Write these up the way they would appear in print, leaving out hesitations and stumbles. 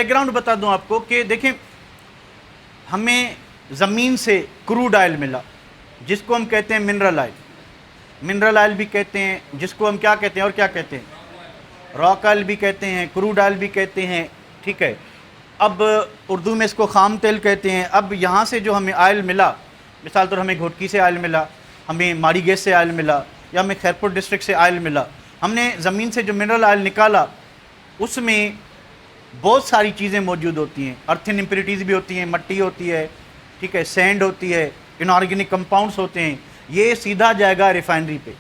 Background बता दूं आपको कि देखें, हमें ज़मीन से क्रूड ऑयल मिला जिसको हम कहते हैं मिनरल ऑयल। मिनरल ऑयल भी कहते हैं, जिसको हम क्या कहते हैं और क्या कहते हैं, रॉक ऑयल भी कहते हैं, क्रूड ऑयल भी कहते हैं, ठीक है। अब उर्दू में इसको खाम तेल कहते हैं। अब यहाँ से जो हमें ऑयल मिला, मिसाल तौर हमें घोटकी से ऑयल मिला, हमें माड़ी गेस से ऑयल मिला, या हमें खैरपुर डिस्ट्रिक्ट से ऑयल मिला, हमने ज़मीन से जो मिनरल ऑयल निकाला उसमें बहुत सारी चीज़ें मौजूद होती हैं। अर्थिन इम्प्योरिटीज़ भी होती हैं, मट्टी होती है, ठीक है, सैंड होती है, इनऑर्गेनिक कंपाउंड्स होते हैं। ये सीधा जाएगा रिफाइनरी पे।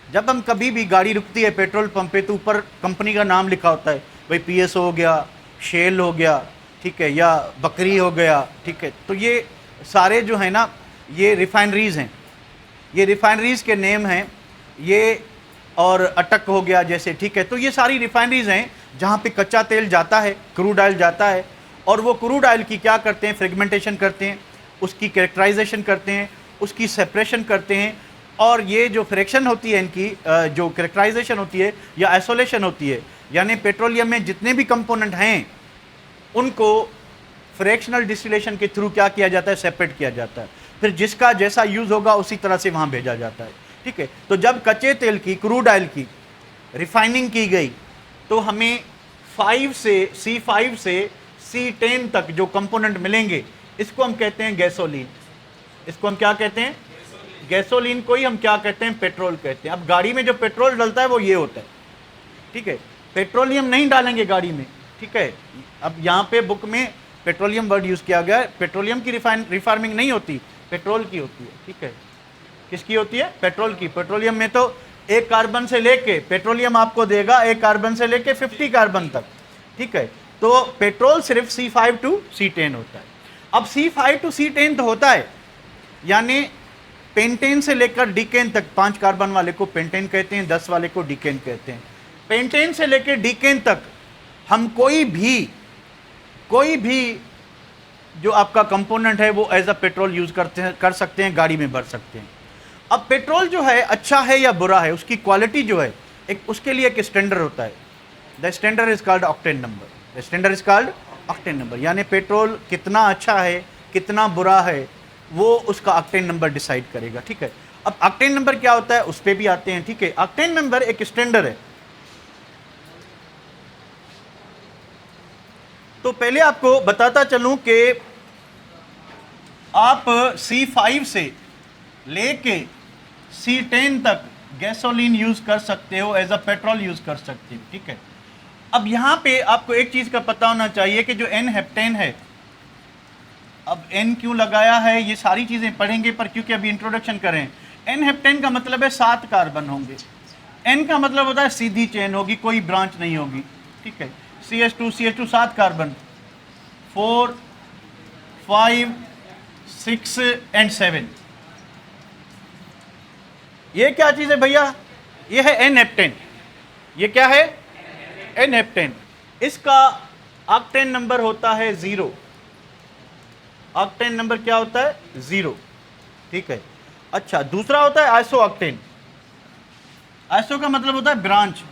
जब हम कभी भी गाड़ी रुकती है पेट्रोल पंप पे तो ऊपर कंपनी का नाम लिखा होता है, भाई पीएसओ हो गया, शेल हो गया, ठीक है, या बकरी हो गया, ठीक है। तो ये सारे जो है ना, ये रिफाइनरीज़ हैं, ये रिफाइनरीज़ के नेम हैं ये। और अटक हो गया जैसे, ठीक है। तो ये सारी रिफाइनरीज़ हैं जहाँ पे कच्चा तेल जाता है, क्रूड ऑयल जाता है, और वो क्रूड ऑयल की क्या करते हैं, फ्रेगमेंटेशन करते हैं, उसकी कैरेक्टराइजेशन करते हैं, उसकी सेपरेशन करते हैं। और ये जो फ्रैक्शन होती है इनकी, जो कैरेक्टराइजेशन होती है या आइसोलेशन होती है, यानी पेट्रोलियम में जितने भी कंपोनेंट हैं उनको फ्रैक्शनल डिस्टिलेशन के थ्रू क्या किया जाता है, सेपरेट किया जाता है। फिर जिसका जैसा यूज़ होगा उसी तरह से वहाँ भेजा जाता है, ठीक है। तो जब कच्चे तेल की, क्रूड ऑयल की रिफाइनिंग की गई तो हमें C5 से C10 तक जो कंपोनेंट मिलेंगे इसको हम कहते हैं गैसोलीन। इसको हम क्या कहते हैं, गैसोलीन को ही हम क्या कहते हैं, पेट्रोल कहते हैं। अब गाड़ी में जो पेट्रोल डलता है वो ये होता है, ठीक है। पेट्रोलियम नहीं डालेंगे गाड़ी में, ठीक है। अब यहाँ पे बुक में पेट्रोलियम वर्ड यूज़ किया गया है। पेट्रोलियम की रिफार्मिंग नहीं होती, पेट्रोल की होती है, ठीक है। किसकी होती है, पेट्रोल की। पेट्रोलियम में तो एक कार्बन से लेके, पेट्रोलियम आपको देगा एक कार्बन से लेके 50 कार्बन तक, ठीक है। तो पेट्रोल सिर्फ C5 to C10 होता है। अब C5 to C10 तो होता है, यानी पेंटेन से लेकर डिकेन तक, 5 कार्बन वाले को पेंटेन कहते हैं, 10 वाले को डिकेन कहते हैं। पेंटेन से लेकर डिकेन तक हम कोई भी जो आपका कंपोनेंट है वो एज अ पेट्रोल यूज़ कर सकते हैं, गाड़ी में भर सकते हैं। अब पेट्रोल जो है अच्छा है या बुरा है, उसकी क्वालिटी जो है, एक उसके लिए एक स्टैंडर्ड होता है। The standard is called octane number. The standard is called octane number, यानी पेट्रोल कितना अच्छा है कितना बुरा है वो उसका ऑक्टेन नंबर डिसाइड करेगा, ठीक है। अब ऑक्टेन नंबर क्या होता है उस पर भी आते हैं, ठीक है। ऑक्टेन नंबर एक स्टैंडर्ड है। तो पहले आपको बताता चलूं कि आप C5 से लेके C10 तक गैसोलीन यूज़ कर सकते हो, एज अ पेट्रोल यूज़ कर सकते हो, ठीक है। अब यहाँ पे आपको एक चीज़ का पता होना चाहिए कि जो N हेप्टेन है, अब N क्यों लगाया है ये सारी चीज़ें पढ़ेंगे, पर क्योंकि अभी इंट्रोडक्शन करें। N हेप्टेन का मतलब है 7 कार्बन होंगे। N का मतलब होता है सीधी चेन होगी, कोई ब्रांच नहीं होगी, ठीक है। CH2 7 carbon, 4 5 6 and 7। ये क्या चीज़ है भैया, ये है N हेप्टेन। ये क्या है, N हेप्टेन। इसका ऑक्टेन नंबर होता है 0। ऑक्टेन नंबर क्या होता है, 0, ठीक है। अच्छा, दूसरा होता है आइसो ऑक्टेन। आइसो का मतलब होता है ब्रांच,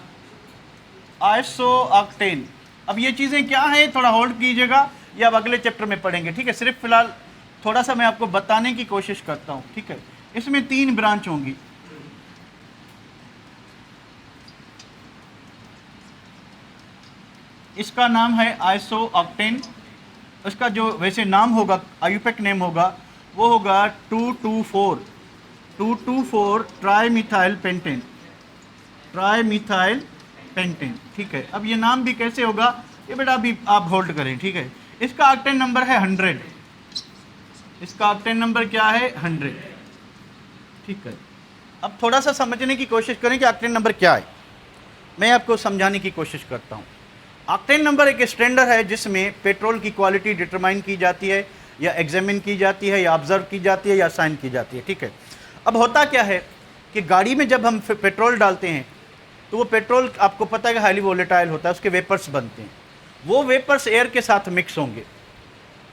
आइसो ऑक्टेन। अब ये चीज़ें क्या हैं, थोड़ा होल्ड कीजिएगा, या अब अगले चैप्टर में पढ़ेंगे, ठीक है। सिर्फ फिलहाल थोड़ा सा मैं आपको बताने की कोशिश करता हूँ, ठीक है। इसमें 3 ब्रांच होंगी। इसका नाम है आइसो ऑक्टेन। इसका जो वैसे नाम होगा, आयुपेक नेम होगा, वो होगा 224 ट्राईमिथाइल पेंटेन, ट्राईमिथाइल पेंटेन, ठीक है। अब ये नाम भी कैसे होगा, ये बेटा अभी आप होल्ड करें, ठीक है। इसका ऑक्टेन नंबर है 100। इसका ऑक्टेन नंबर क्या है, 100, ठीक है। अब थोड़ा सा समझने की कोशिश करें कि ऑक्टेन नंबर क्या है। मैं आपको समझाने की कोशिश करता हूँ। ऑक्टेन नंबर एक स्टैंडर्ड है जिसमें पेट्रोल की क्वालिटी डिटरमाइन की जाती है, या एग्जामिन की जाती है, या ऑब्जर्व की जाती है, या साइन की जाती है, ठीक है। अब होता क्या है कि गाड़ी में जब हम पेट्रोल डालते हैं तो वो पेट्रोल आपको पता है कि हाईली वोलेटाइल होता है, उसके वेपर्स बनते हैं। वो वेपर्स एयर के साथ मिक्स होंगे।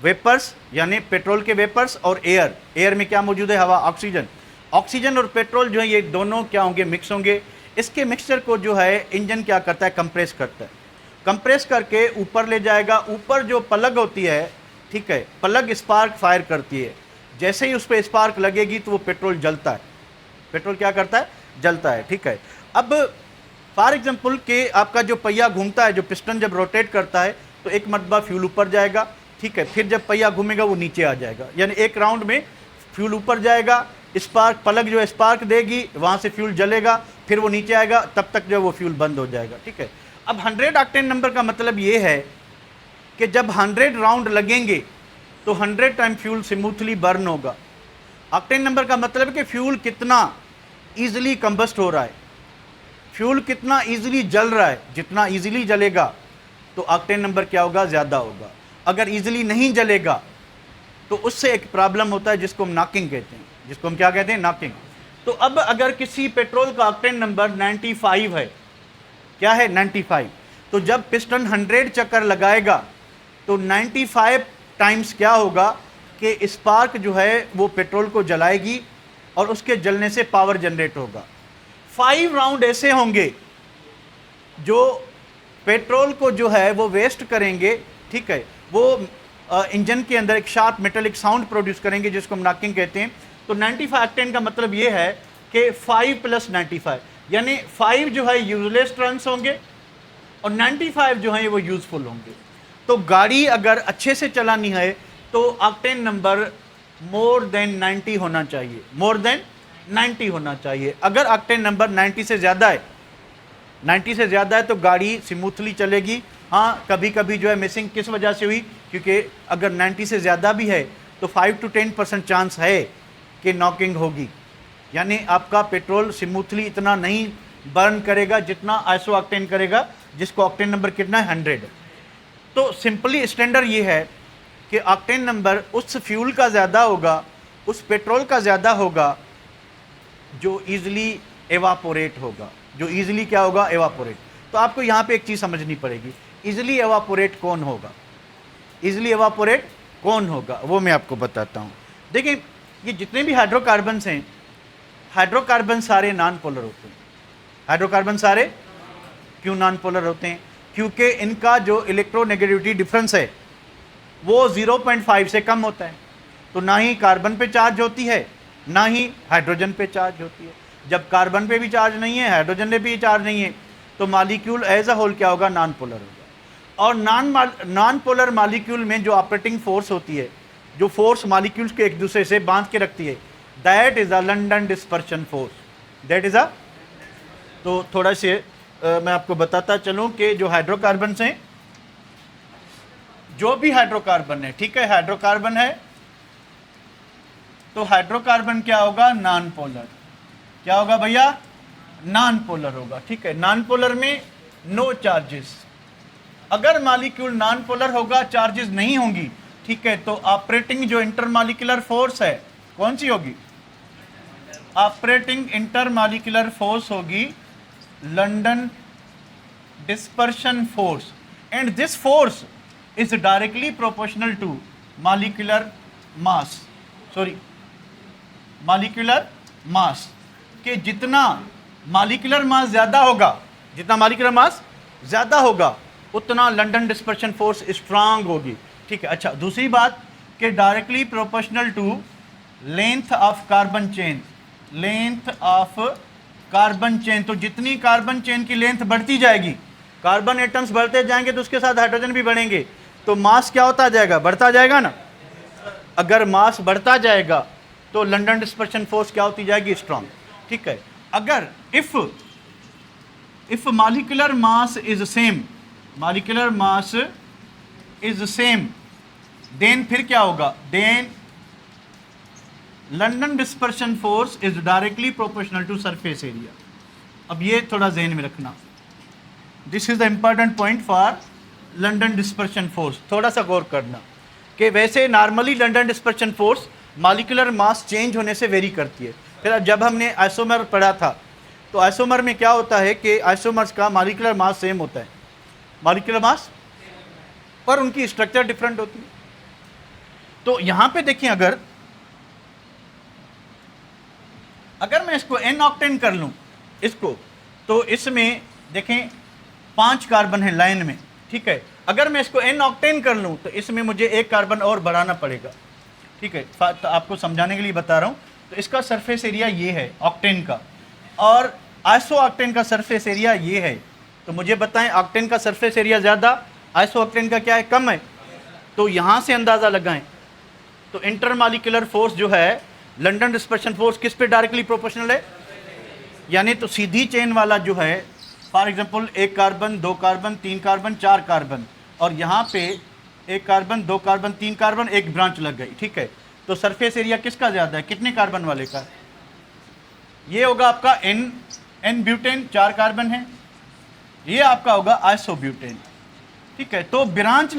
वेपर्स यानी पेट्रोल के वेपर्स और एयर, एयर में क्या मौजूद है, हवा, ऑक्सीजन। ऑक्सीजन और पेट्रोल जो है ये दोनों क्या होंगे, मिक्स होंगे। इसके मिक्सचर को जो है इंजन क्या करता है, कंप्रेस करता है। कंप्रेस करके ऊपर ले जाएगा। ऊपर जो प्लग होती है, ठीक है, प्लग स्पार्क फायर करती है। जैसे ही उस पर स्पार्क लगेगी तो वो पेट्रोल जलता है। पेट्रोल क्या करता है? जलता है, ठीक है। अब फॉर एग्जांपल कि आपका जो पहिया घूमता है, जो पिस्टन जब रोटेट करता है तो एक मरतबा फ्यूल ऊपर जाएगा, ठीक है, फिर जब पहिया घूमेगा वो नीचे आ जाएगा, यानी एक राउंड में फ्यूल ऊपर जाएगा, स्पार्क प्लग जो है स्पार्क देगी, वहाँ से फ्यूल जलेगा, फिर वो नीचे आएगा, तब तक जो है वो फ्यूल बंद हो जाएगा, ठीक है। अब 100 ऑक्टेन नंबर का मतलब ये है कि जब 100 राउंड लगेंगे तो 100 टाइम फ्यूल स्मूथली बर्न होगा। ऑक्टेन नंबर का मतलब है कि फ्यूल कितना ईजिली कंबस्ट हो रहा है, फ्यूल कितना ईजिली जल रहा है। जितना ईजिली जलेगा तो ऑक्टेन नंबर क्या होगा? ज़्यादा होगा। अगर ईजिली नहीं जलेगा तो उससे एक प्रॉब्लम होता है जिसको हम नॉकिंग कहते हैं, जिसको हम क्या कहते हैं? नॉकिंग। तो अब अगर किसी पेट्रोल का ऑक्टेन नंबर 95 है, क्या है? 95, तो जब पिस्टन 100 चक्कर लगाएगा तो 95 टाइम्स क्या होगा कि स्पार्क जो है वो पेट्रोल को जलाएगी और उसके जलने से पावर जनरेट होगा। 5 राउंड ऐसे होंगे जो पेट्रोल को जो है वो वेस्ट करेंगे, ठीक है, वो इंजन के अंदर एक शार्प मेटेलिक साउंड प्रोड्यूस करेंगे जिसको हम नॉकिंग कहते हैं। तो 95 ऑक्टेन का मतलब ये है कि 5 + 95, यानी 5 जो है यूजलेस टर्न्स होंगे और 95 जो है वो यूजफुल होंगे। तो गाड़ी अगर अच्छे से चलानी है तो ऑक्टेन नंबर मोर देन 90 होना चाहिए, मोर देन 90 होना चाहिए। अगर ऑक्टेन नंबर 90 से ज़्यादा है, 90 से ज़्यादा है तो गाड़ी स्मूथली चलेगी। हाँ, कभी कभी जो है मिसिंग किस वजह से हुई? क्योंकि अगर 90 से ज़्यादा भी है तो 5 to 10% चांस है कि नॉकिंग होगी, यानी आपका पेट्रोल स्मूथली इतना नहीं बर्न करेगा जितना आइसो ऑक्टेन करेगा, जिसको ऑक्टेन नंबर कितना है? 100। तो सिंपली स्टैंडर्ड ये है कि ऑक्टेन नंबर उस फ्यूल का ज़्यादा होगा, उस पेट्रोल का ज़्यादा होगा जो ईज़िली एवापोरेट होगा, जो ईज़िली क्या होगा? एवापोरेट। तो आपको यहाँ पे एक चीज़ समझनी पड़ेगी, ईज़िली एवापोरेट कौन होगा? ईज़िली एवापोरेट कौन होगा वो मैं आपको बताता हूँ। देखिए, ये जितने भी हाइड्रोकार्बन्स हैं, हाइड्रोकार्बन सारे नॉन पोलर होते हैं। हाइड्रोकार्बन सारे क्यों नॉन पोलर होते हैं? क्योंकि इनका जो इलेक्ट्रोनेगेटिविटी डिफरेंस है वो 0.5 से कम होता है। तो ना ही कार्बन पे चार्ज होती है, ना ही हाइड्रोजन पे चार्ज होती है। जब कार्बन पे भी चार्ज नहीं है, हाइड्रोजन पे भी चार्ज नहीं है, तो मॉलिक्यूल एज अ होल क्या होगा? नॉन पोलर होगा। और नॉन पोलर मॉलिक्यूल में जो ऑपरेटिंग फोर्स होती है, जो फोर्स मॉलिक्यूल्स के एक दूसरे से बांध के रखती है, that is a London dispersion force. That is a, तो थोड़ा से मैं आपको बताता चलूँ कि जो हाइड्रोकार्बन हैं, जो भी हाइड्रोकार्बन है, ठीक है, हाइड्रोकार्बन है तो हाइड्रोकार्बन क्या होगा? Non polar. क्या होगा भैया? नॉन पोलर होगा, ठीक है। नॉन पोलर में नो चार्जेस। अगर मॉलिक्यूल नॉन पोलर होगा, चार्जेस नहीं होंगी, ठीक है, तो ऑपरेटिंग जो इंटरमॉलिक्यूलर फोर्स है कौन सी होगी? ऑपरेटिंग इंटरमॉलिक्यूलर फोर्स होगी London dispersion force, and this force is directly proportional to molecular mass, sorry molecular mass, कि जितना मॉलिक्यूलर मास ज़्यादा होगा, जितना मॉलिक्यूलर मास ज़्यादा होगा उतना लंडन डिस्पर्शन फोर्स स्ट्रांग होगी, ठीक है। अच्छा, दूसरी बात कि directly proportional to length of carbon chain, length of carbon chain, तो जितनी कार्बन चेन की लेंथ बढ़ती जाएगी, कार्बन एटम्स बढ़ते जाएंगे तो उसके साथ हाइड्रोजन भी बढ़ेंगे, तो मास क्या होता जाएगा? बढ़ता जाएगा ना। अगर मास बढ़ता जाएगा तो लंडन डिस्पर्शन फोर्स क्या होती जाएगी? स्ट्रांग, ठीक है। अगर if molecular mass is same, molecular mass is same, then फिर क्या होगा? Then London dispersion force is directly proportional to surface area. अब ये थोड़ा जहन में रखना, this is the important point for London dispersion force. थोड़ा सा गौर करना कि वैसे normally London dispersion force molecular mass change होने से वेरी करती है। फिर जब हमने आइसोमर पढ़ा था तो आइसोमर में क्या होता है कि आइसोमर्स का मॉलिक्यूलर मास सेम होता है, मॉलिक्यूलर मास, पर उनकी स्ट्रक्चर डिफरेंट होती है। तो यहाँ पे देखिए, अगर मैं इसको n ऑक्टेन कर लूँ इसको, तो इसमें देखें 5 कार्बन है लाइन में, ठीक है। अगर मैं इसको n ऑक्टेन कर लूँ तो इसमें मुझे एक कार्बन और बढ़ाना पड़ेगा, ठीक है। तो आपको समझाने के लिए बता रहा हूँ। तो इसका सरफेस एरिया ये है ऑक्टेन का, और आइसो ऑक्टेन का सरफेस एरिया ये है। तो मुझे बताएं, ऑक्टेन का सरफेस एरिया ज़्यादा, आइसो ऑक्टेन का क्या है, कम है। तो यहाँ से अंदाज़ा लगाएं। तो इंटरमॉलिक्यूलर फोर्स जो है, लंदन डिस्पर्शन फोर्स किस पे डायरेक्टली प्रोपोर्शनल है, यानी तो सीधी चेन वाला जो है, फॉर एग्जांपल एक कार्बन, दो कार्बन, तीन कार्बन, चार कार्बन, और यहाँ पे एक कार्बन, दो कार्बन, तीन कार्बन, एक ब्रांच लग गई, ठीक है। तो सरफेस एरिया किसका ज़्यादा है, कितने कार्बन वाले का, ये होगा आपका एन ब्यूटेन, चार कार्बन है, ये आपका होगा आइसो ब्यूटेन, ठीक है। तो ब्रांच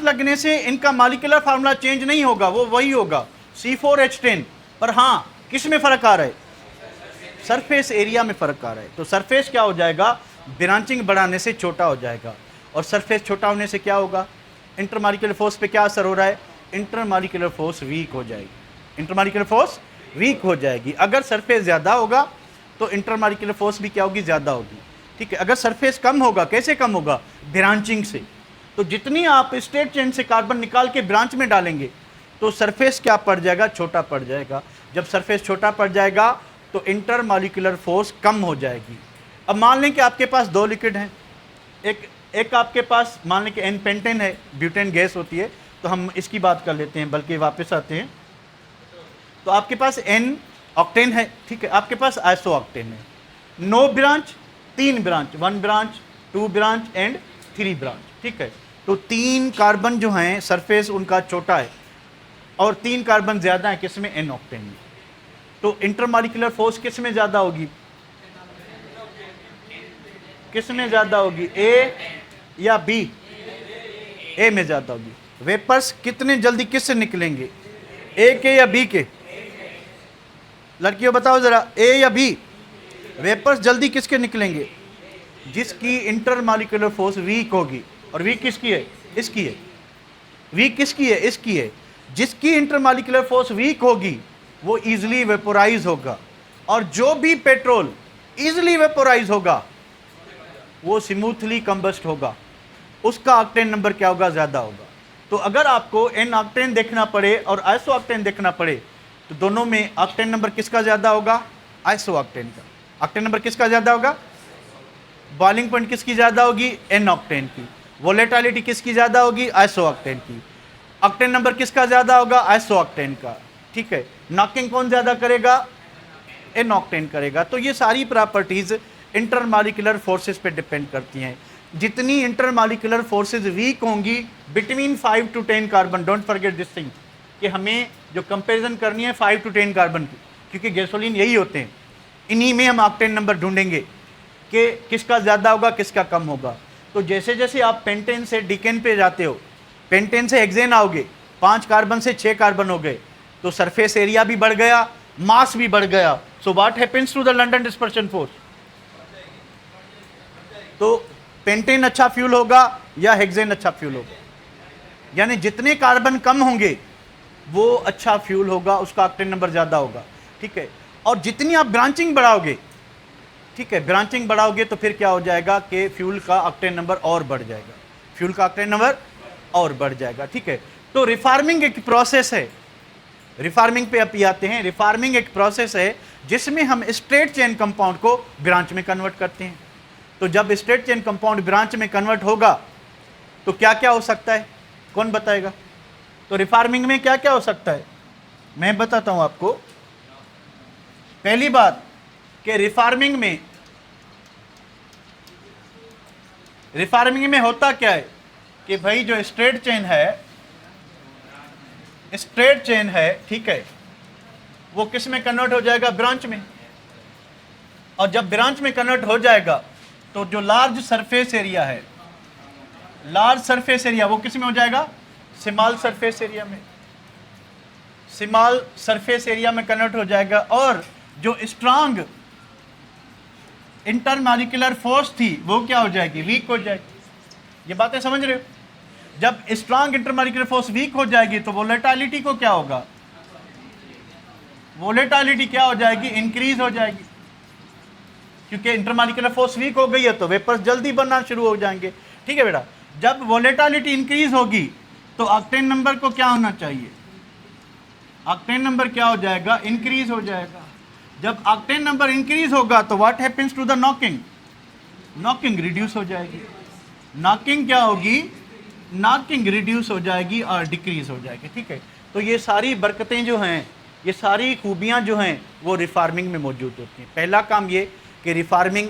लगने से इनका मॉलिक्यूलर फार्मूला चेंज नहीं होगा, वो वही होगा C4H10, पर हाँ किस में फर्क आ रहा है, सरफेस एरिया में फर्क आ रहा है। तो सरफेस क्या हो जाएगा, ब्रांचिंग बढ़ाने से छोटा हो जाएगा, और सरफेस छोटा होने से क्या होगा, इंटरमॉलिक्यूलर फोर्स पे क्या असर हो रहा है, इंटरमॉलिक्यूलर फोर्स वीक हो जाएगी, इंटरमॉलिक्यूलर फोर्स वीक हो जाएगी। अगर सरफेस ज़्यादा होगा तो इंटरमॉलिक्यूलर फोर्स भी क्या होगी, ज़्यादा होगी, ठीक है। अगर सरफेस कम होगा, कैसे कम होगा, ब्रांचिंग से। तो जितनी आप स्ट्रेट चेन से कार्बन निकाल के ब्रांच में डालेंगे तो सरफेस क्या पड़ जाएगा, छोटा पड़ जाएगा। जब सरफेस छोटा पड़ जाएगा तो इंटरमॉलिक्यूलर फोर्स कम हो जाएगी। अब मान लें कि आपके पास दो लिक्विड हैं, एक आपके पास मान लें कि एन पेंटेन है, ब्यूटेन गैस होती है, तो हम इसकी बात कर लेते हैं, बल्कि वापस आते हैं। तो आपके पास एन ऑक्टेन है, ठीक है, आपके पास आइसो ऑक्टेन है, नो ब्रांच, तीन branch, one branch, two branch and three branch, ठीक है। तो तीन कार्बन जो हैं सरफेस उनका छोटा है, और तीन कार्बन ज़्यादा है किस में, एन ऑक्टेन में। तो इंटरमॉलिक्यूलर फोर्स किस में ज़्यादा होगी, किस में ज़्यादा होगी, ए या बी, ए में ज़्यादा होगी। वेपर्स कितने जल्दी किस से निकलेंगे, ए के या बी के, लड़कियों बताओ ज़रा, ए या बी, वेपर्स जल्दी किसके निकलेंगे, जिसकी इंटरमॉलिक्यूलर फोर्स वीक होगी। और वीक किसकी है, इसकी है, वीक किसकी है, इसकी है। जिसकी इंटरमॉलिक्यूलर फोर्स वीक होगी वो इजीली वेपोराइज होगा, और जो भी पेट्रोल इजीली वेपोराइज होगा वो स्मूथली कंबस्ट होगा, उसका ऑक्टेन नंबर क्या होगा, ज़्यादा होगा। तो अगर आपको एन ऑक्टेन देखना पड़े और आइसो ऑक्टेन देखना पड़े तो दोनों में ऑक्टेन नंबर किसका ज़्यादा होगा, आइसो ऑक्टेन का। ऑक्टेन नंबर किसका ज़्यादा होगा, बॉइलिंग पॉइंट किसकी ज़्यादा होगी, एन ऑक्टेन की। वोलेटिलिटी किसकी ज़्यादा होगी, आइसो ऑक्टेन की। ऑक्टेन नंबर किसका ज़्यादा होगा, आइसो ऑक्टेन का, ठीक है। नॉकिंग कौन ज़्यादा करेगा, एन ऑक्टेन करेगा। तो ये सारी प्रॉपर्टीज़ इंटरमॉलिक्यूलर फोर्सेस पे डिपेंड करती हैं। जितनी इंटरमॉलिक्यूलर फोर्सेस वीक होंगी between 5 to 10 carbon, don't forget this thing, कि हमें जो कंपैरिजन करनी है 5 to 10 कार्बन की, क्योंकि गैसोलीन यही होते हैं, इन्हीं में हम ऑक्टेन नंबर ढूंढेंगे कि किसका ज़्यादा होगा, किसका कम होगा। तो जैसे जैसे आप पेंटेन से डिकेन पे जाते हो, पेंटेन से हेक्सेन आओगे, 5 कार्बन से 6 कार्बन हो गए, तो सरफेस एरिया भी बढ़ गया, मास भी बढ़ गया। So what happens to the London dispersion force, तो पेंटेन अच्छा फ्यूल होगा या हेक्सेन अच्छा फ्यूल होगा, यानी जितने कार्बन कम होंगे वो अच्छा फ्यूल होगा, उसका ऑक्टेन नंबर ज़्यादा होगा, ठीक है। और जितनी आप ब्रांचिंग बढ़ाओगे, ठीक है, ब्रांचिंग बढ़ाओगे तो फिर क्या हो जाएगा कि फ्यूल का ऑक्टेन नंबर और बढ़ जाएगा, फ्यूल का ऑक्टेन नंबर और बढ़ जाएगा, ठीक है। तो रिफार्मिंग एक प्रोसेस है, रिफार्मिंग पे आप आते हैं। रिफार्मिंग एक प्रोसेस है जिसमें हम स्ट्रेट चेन कंपाउंड को ब्रांच में कन्वर्ट करते हैं। तो जब स्ट्रेट चेन कंपाउंड ब्रांच में कन्वर्ट होगा तो क्या क्या हो सकता है, कौन बताएगा। तो रिफार्मिंग में क्या क्या हो सकता है, मैं बताता हूं आपको। पहली बात कि रिफार्मिंग में होता क्या है कि भाई जो स्ट्रेट चेन है, ठीक है, वो किस में कन्वर्ट हो जाएगा, ब्रांच में। और जब ब्रांच में कन्वर्ट हो जाएगा तो जो लार्ज सरफेस एरिया है, लार्ज सरफेस एरिया वो किस में हो जाएगा, स्मॉल सरफेस एरिया में, स्मॉल सरफेस एरिया में कन्वर्ट हो जाएगा। और जो स्ट्रांग इंटरमॉलिक्यूलर फोर्स थी वो क्या हो जाएगी, वीक हो जाएगी। ये बातें समझ रहे हो। जब स्ट्रांग इंटरमॉलिक्यूलर फोर्स वीक हो जाएगी तो वोलेटिलिटी को क्या होगा, वोलेटिलिटी क्या हो जाएगी, इंक्रीज हो जाएगी, क्योंकि इंटरमॉलिक्यूलर फोर्स वीक हो गई है तो वेपर्स जल्दी बनना शुरू हो जाएंगे। ठीक है बेटा। जब वोलेटिलिटी इंक्रीज होगी तो ऑक्टेन नंबर को क्या होना चाहिए, ऑक्टेन नंबर क्या हो जाएगा, इंक्रीज हो जाएगा। जब ऑक्टेन नंबर इंक्रीज होगा तो what happens to the knocking, knocking reduce हो जाएगी। नॉकिंग क्या होगी, नॉकिंग रिड्यूस हो जाएगी और डिक्रीज हो जाएगी। ठीक है, तो ये सारी बरकतें जो हैं, ये सारी खूबियां जो हैं वो रिफार्मिंग में मौजूद होती हैं। पहला काम ये कि रिफार्मिंग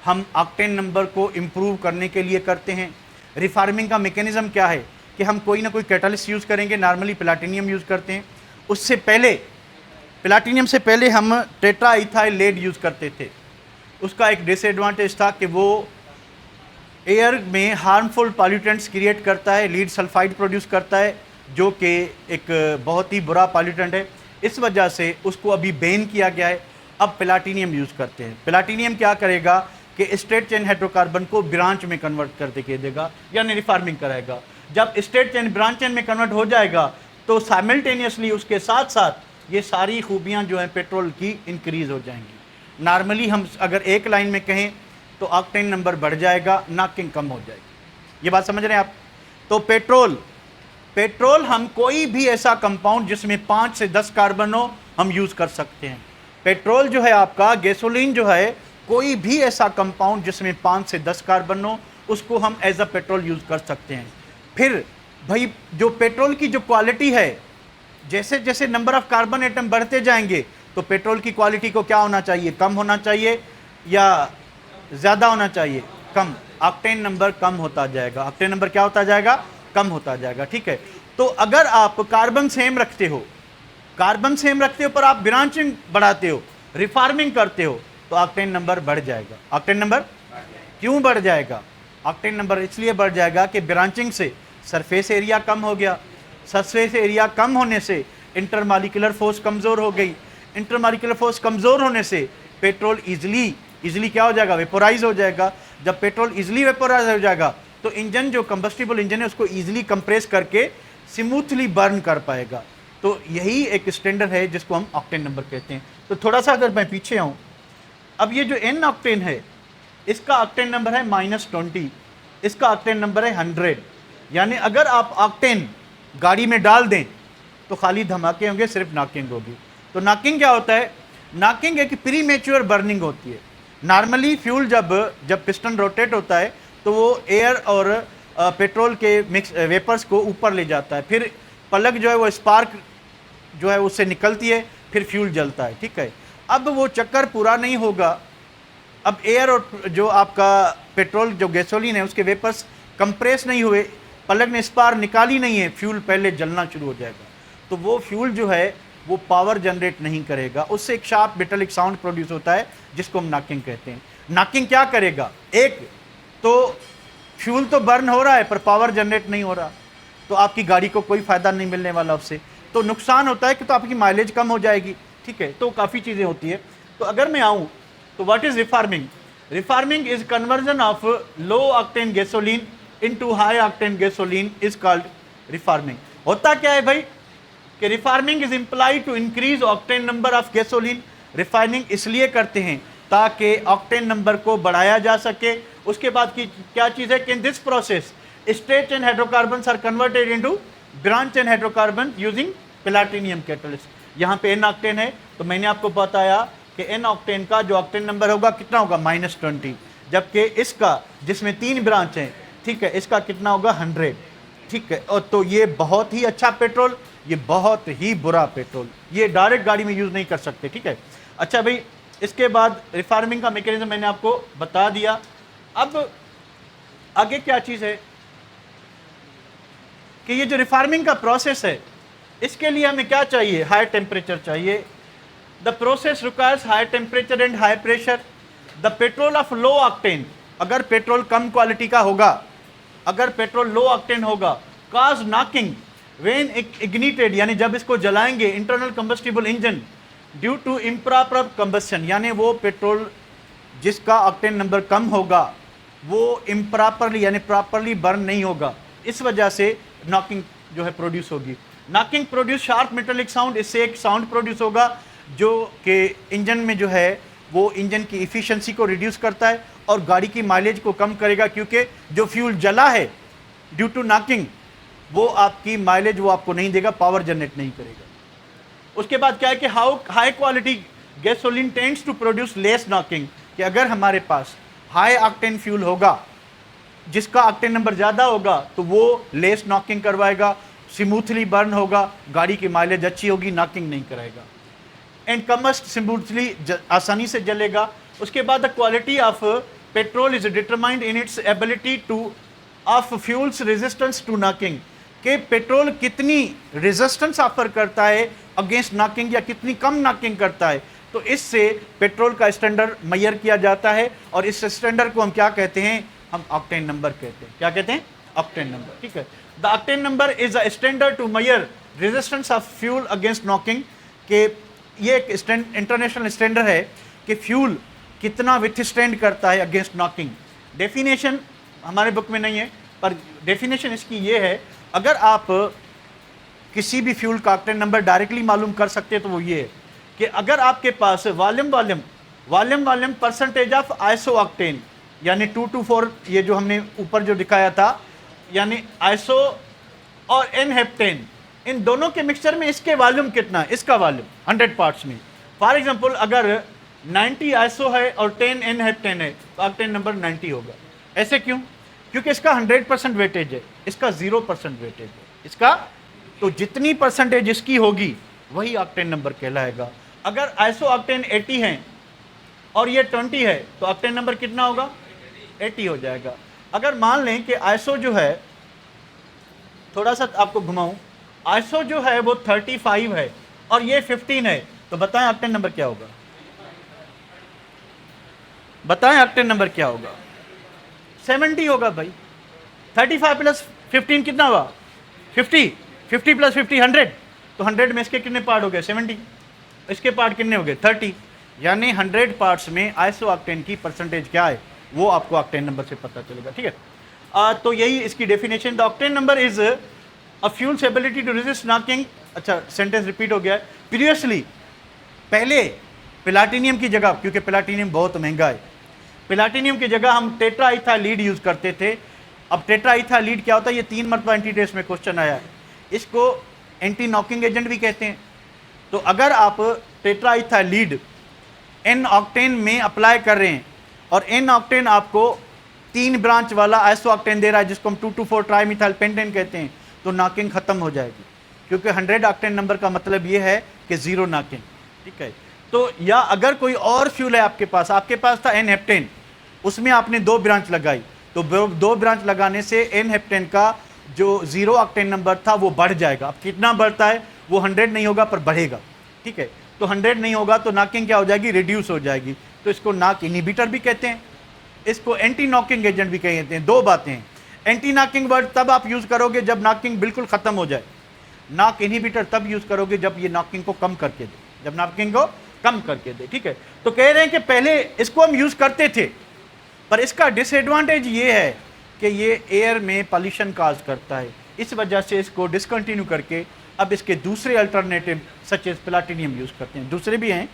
हम ऑक्टेन नंबर को इम्प्रूव करने के लिए करते हैं। रिफार्मिंग का मैकेनिज़्म क्या है कि हम कोई ना कोई कैटलिस्ट यूज़ करेंगे, नॉर्मली प्लैटिनियम यूज़ करते हैं। उससे पहले, प्लैटिनियम से पहले हम टेट्रा इथाइल लेड यूज़ करते थे। उसका एक डिसएडवांटेज था कि वो एयर में हार्मफुल पॉल्यूटेंट्स क्रिएट करता है, लीड सल्फाइड प्रोड्यूस करता है, जो कि एक बहुत ही बुरा पॉल्यूटेंट है। इस वजह से उसको अभी बैन किया गया है। अब प्लैटिनियम यूज़ करते हैं। प्लैटिनियम क्या करेगा कि स्ट्रेट चेन हाइड्रोकार्बन को ब्रांच में कन्वर्ट कर देगा, यानी रिफार्मिंग कराएगा। जब स्ट्रेट चेन ब्रांच चेन में कन्वर्ट हो जाएगा तो साइमल्टेनियसली उसके साथ साथ ये सारी खूबियाँ जो हैं पेट्रोल की इंक्रीज़ हो जाएंगी। नॉर्मली हम अगर एक लाइन में कहें तो ऑक्टेन नंबर बढ़ जाएगा, नॉकिंग कम हो जाएगी। ये बात समझ रहे हैं आप। तो पेट्रोल हम कोई भी ऐसा कंपाउंड जिसमें 5 से 10 कार्बन हो हम यूज़ कर सकते हैं। पेट्रोल जो है आपका, गैसोलीन जो है, कोई भी ऐसा कंपाउंड जिसमें 5 से 10 कार्बन हो उसको हम एज अ पेट्रोल यूज़ कर सकते हैं। फिर भाई जो पेट्रोल की जो क्वालिटी है, जैसे जैसे नंबर ऑफ कार्बन एटम बढ़ते जाएंगे तो पेट्रोल की क्वालिटी को क्या होना चाहिए, कम होना चाहिए या ज़्यादा होना चाहिए, कम। ऑक्टेन नंबर कम होता जाएगा। ऑक्टेन नंबर क्या होता जाएगा, कम होता जाएगा। ठीक है, तो अगर आप कार्बन सेम रखते हो, कार्बन सेम रखते हो पर आप ब्रांचिंग बढ़ाते हो, रिफार्मिंग करते हो, तो ऑक्टेन नंबर बढ़ जाएगा। ऑक्टेन नंबर क्यों बढ़ जाएगा, ऑक्टेन नंबर इसलिए बढ़ जाएगा कि ब्रांचिंग से सरफेस एरिया कम हो गया। सरफेस एरिया कम होने से इंटरमॉलिक्यूलर फोर्स कमज़ोर हो गई। इंटरमॉलिक्यूलर फोर्स कमज़ोर होने से पेट्रोल इजीली क्या हो जाएगा, वेपोराइज हो जाएगा। जब पेट्रोल इजीली वेपोराइज हो जाएगा तो इंजन, जो कंबस्टिबल इंजन है, उसको इजीली कंप्रेस करके स्मूथली बर्न कर पाएगा। तो यही एक स्टैंडर्ड है जिसको हम ऑक्टेन नंबर कहते हैं। तो थोड़ा सा अगर मैं पीछे आऊँ, अब ये जो एन ऑक्टेन है इसका ऑक्टेन नंबर है -20, इसका ऑक्टेन नंबर है 100। यानी अगर आप ऑक्टेन गाड़ी में डाल दें तो खाली धमाके होंगे, सिर्फ नॉकिंग होगी। तो नॉकिंग क्या होता है, नॉकिंग एक प्रीमेच्योर बर्निंग होती है। नॉर्मली फ्यूल जब पिस्टन रोटेट होता है तो वो एयर और पेट्रोल के मिक्स वेपर्स को ऊपर ले जाता है, फिर पलक जो है वो स्पार्क जो है उससे निकलती है, फिर फ्यूल जलता है। ठीक है, अब वो चक्कर पूरा नहीं होगा। अब एयर और जो आपका पेट्रोल, जो गैसोलीन है, उसके वेपर्स कंप्रेस नहीं हुए, पलक ने स्पार्क निकाली नहीं है, फ्यूल पहले जलना शुरू हो जाएगा। तो वो फ्यूल जो है वो पावर जनरेट नहीं करेगा, उससे एक शार्प मेटालिक साउंड प्रोड्यूस होता है जिसको हम नॉकिंग कहते हैं। नॉकिंग क्या करेगा, एक तो फ्यूल तो बर्न हो रहा है पर पावर जनरेट नहीं हो रहा, तो आपकी गाड़ी को कोई फ़ायदा नहीं मिलने वाला उससे। तो नुकसान होता है कि तो आपकी माइलेज कम हो जाएगी। ठीक है, तो काफ़ी चीज़ें होती है। तो अगर मैं आऊँ तो what is reforming, reforming is conversion of low octane gasoline into high octane gasoline is called reforming. होता क्या है भाई कि reforming is implied to increase octane number of gasoline. Refining इसलिए करते हैं ताकि ऑक्टेन नंबर को बढ़ाया जा सके। उसके बाद की क्या चीज़ है कि in this process straight chain hydrocarbons are converted into branch chain hydrocarbon using platinum catalyst. यहाँ पे एन ऑक्टेन है तो मैंने आपको बताया कि एन ऑक्टेन का जो ऑक्टेन नंबर होगा कितना होगा, -20, जबकि इसका जिसमें 3 ब्रांच हैं, ठीक है, इसका कितना होगा, 100। ठीक है, और तो ये बहुत ही अच्छा पेट्रोल, ये बहुत ही बुरा पेट्रोल, ये डायरेक्ट गाड़ी में यूज़ नहीं कर सकते। ठीक है, अच्छा भाई, इसके बाद रिफार्मिंग का मैकेनिज्म मैंने आपको बता दिया। अब आगे क्या चीज़ है कि ये जो रिफार्मिंग का प्रोसेस है इसके लिए हमें क्या चाहिए, हाई टेम्परेचर चाहिए। The process requires high temperature and high pressure. The petrol of low octane, अगर पेट्रोल कम क्वालिटी का होगा, अगर पेट्रोल लो ऑक्टेन होगा, काज नॉकिंग व्हेन इग्निटेड, यानी जब इसको जलाएंगे internal combustible engine due to improper combustion, यानी वो पेट्रोल जिसका ऑक्टेन नंबर कम होगा वो इम्प्रॉपरली यानी प्रॉपरली बर्न नहीं होगा, इस वजह से नॉकिंग जो है प्रोड्यूस होगी। Knocking produce sharp metallic sound, इससे एक साउंड प्रोड्यूस होगा जो कि इंजन में जो है वो इंजन की इफ़िशियंसी को रिड्यूस करता है और गाड़ी की माइलेज को कम करेगा, क्योंकि जो फ्यूल जला है ड्यू टू नॉकिंग वो आपकी माइलेज वो आपको नहीं देगा, पावर जनरेट नहीं करेगा। उसके बाद क्या है कि high quality gasoline tends to produce less knocking, कि अगर हमारे पास हाई ऑक्टेन फ्यूल होगा जिसका ऑक्टेन नंबर ज़्यादा होगा तो वो लेस नॉकिंग करवाएगा, स्मूथली बर्न होगा, गाड़ी की माइलेज अच्छी होगी, नॉकिंग नहीं कराएगा, एंड कम्बस्ट स्मूथली, आसानी से जलेगा। उसके बाद the quality of petrol is determined in its ability to of fuels resistance to knocking, कि पेट्रोल कितनी रेजिस्टेंस ऑफर करता है अगेंस्ट नॉकिंग या कितनी कम नॉकिंग करता है, तो इससे पेट्रोल का स्टैंडर्ड मेजर किया जाता है, और इस स्टैंडर्ड को हम क्या कहते हैं, हम ऑक्टेन नंबर कहते हैं। क्या कहते हैं? Octane number. ठीक है, the octane number is a standard to measure resistance of fuel against knocking, के ये एक इंटरनेशनल स्टैंडर्ड है कि फ्यूल कितना विथस्टैंड करता है अगेंस्ट नॉकिंग। डेफिनेशन हमारे बुक में नहीं है, पर डेफिनेशन इसकी ये है, अगर आप किसी भी फ्यूल का ऑक्टेन नंबर डायरेक्टली मालूम कर सकते हैं तो वो ये है कि अगर आपके पास volume percentage of isooctane यानी 224, ये जो हमने ऊपर जो दिखाया था, यानी आइसो और एन हेप्टेन, इन दोनों के मिक्सचर में इसके वॉल्यूम कितना है, इसका वॉल्यूम 100 पार्ट्स में। फॉर एग्जांपल अगर 90 आइसो है और 10 एन हेप्टेन है तो ऑक्टेन नंबर 90 होगा। ऐसे क्यों? क्योंकि इसका 100% वेटेज है, इसका 0% वेटेज है इसका, तो जितनी परसेंटेज इसकी होगी वही ऑक्टेन नंबर कहलाएगा। अगर आइसो ऑक्टेन 80 है और ये 20 है तो ऑक्टेन नंबर कितना होगा? 80 हो जाएगा। अगर मान लें कि आइसो जो है, थोड़ा सा आपको घुमाऊं, आइसो जो है वो 35 है और ये 15 है, तो बताएं ऑक्टेन नंबर क्या होगा? बताएं ऑक्टेन नंबर क्या होगा? 70 होगा भाई। 35 प्लस 15 कितना हुआ? 50। 50 प्लस 50 100, तो 100 में इसके कितने पार्ट हो गए? 70। इसके पार्ट कितने हो गए? 30। यानी 100 पार्ट्स में आइसो ऑक्टेन की परसेंटेज क्या है वो आपको ऑक्टेन नंबर से पता चलेगा। ठीक है, तो यही इसकी definition. The octane number is a fuel's ability to resist knocking. अच्छा, सेंटेंस रिपीट हो गया है। प्रीवियसली, पहले प्लाटिनियम की जगह, क्योंकि प्लाटिनियम बहुत महंगा है, प्लाटिनियम की जगह हम टेट्राइथाइलीड यूज़ करते थे। अब टेट्राइथाइलीड क्या होता है? ये 3 मरतबा एंटी टेस्ट में क्वेश्चन आया है। इसको एंटी नॉकिंग एजेंट भी कहते हैं। तो अगर आप टेट्राइथाइलीड एन ऑक्टेन में अप्लाई कर रहे हैं और एन ऑक्टेन आपको 3 ब्रांच वाला आइसो ऑक्टेन दे रहा है जिसको हम 2,2,4 ट्राइमिथाइल पेंटेन कहते हैं, तो नॉकिंग खत्म हो जाएगी, क्योंकि 100 ऑक्टेन नंबर का मतलब ये है कि 0 नॉकिंग। ठीक है, तो या अगर कोई और फ्यूल है आपके पास था एन हेप्टेन, उसमें आपने 2 ब्रांच लगाई, तो 2 ब्रांच लगाने से एन हेप्टेन का जो 0 ऑक्टेन नंबर था वो बढ़ जाएगा। अब कितना बढ़ता है? वो 100 नहीं होगा पर बढ़ेगा। ठीक है, तो 100 नहीं होगा तो नॉकिंग क्या हो जाएगी? रिड्यूस हो जाएगी। तो इसको नॉक इनहिबिटर भी कहते हैं, इसको एंटी नॉकिंग एजेंट भी कहते हैं। 2 बातें हैं। एंटी नॉकिंग वर्ड तब आप यूज़ करोगे जब नॉकिंग बिल्कुल ख़त्म हो जाए, नॉक इनहिबिटर तब यूज़ करोगे जब ये नॉकिंग को कम करके दे, जब नॉकिंग को कम करके दे। ठीक है, तो कह रहे हैं कि पहले इसको हम यूज़ करते थे, पर इसका डिसएडवांटेज ये है कि ये एयर में पॉल्यूशन काज करता है, इस वजह से इसको डिसकंटिन्यू करके अब इसके दूसरे alternative such as platinum use करते हैं। दूसरे भी हैं,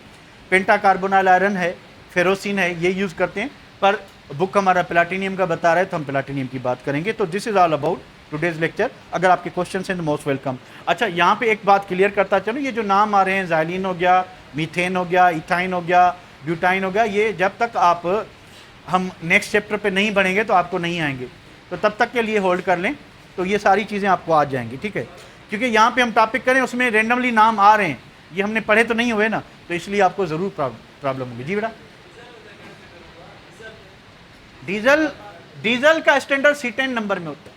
पेंटाकार्बोनाइल आयरन है, फेरोसिन है, ये यूज़ करते हैं, पर बुक हमारा प्लाटिनियम का बता रहा है तो हम प्लाटिनियम की बात करेंगे। तो this is all about today's lecture. अगर आपके क्वेश्चन हैं तो मोस्ट वेलकम। अच्छा, यहाँ पे एक बात क्लियर करता चलो, ये जो नाम आ रहे हैं, ज़ाइलिन हो गया, मीथेन हो गया, इथाइन हो गया, ब्यूटाइन हो गया, ये जब तक आप हम नेक्स्ट चैप्टर पे नहीं बढ़ेंगे तो आपको नहीं आएंगे, तो तब तक के लिए होल्ड कर लें, तो ये सारी चीज़ें आपको आ जाएंगी। ठीक है, क्योंकि यहाँ पे हम टॉपिक करें उसमें रेंडमली नाम आ रहे हैं, ये हमने पढ़े तो नहीं हुए ना, तो इसलिए आपको ज़रूर प्रॉब्लम होगी। जी बेटा, डीजल का स्टैंडर्ड C10 नंबर में होता है,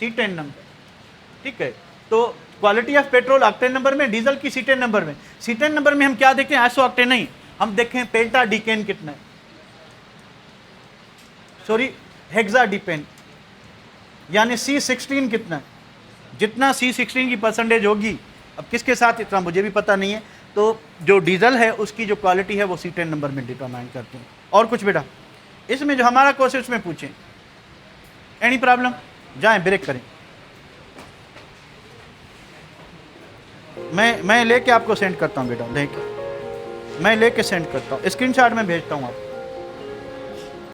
C10 नंबर। ठीक है, तो quality of petrol octane number में, डीजल की C10 नंबर में। C10 नंबर में हम क्या देखें? आइसो ऑक्टेन नहीं, हम देखें पेंटाडीकेन कितना है, सॉरी हेक्साडीपेन, यानी C16 कितना है। जितना C16 की परसेंटेज होगी, अब किसके साथ इतना मुझे भी पता नहीं है, तो जो डीजल है उसकी जो क्वालिटी है वो C10 नंबर में डिटरमाइन करते हैं। और कुछ बेटा इसमें जो हमारा कोर्स है उसमें पूछें, एनी प्रॉब्लम? जाएं ब्रेक करें, मैं लेके आपको सेंड करता हूँ बेटा, देखिए मैं लेके सेंड करता हूँ, स्क्रीनशॉट में भेजता हूँ आपको।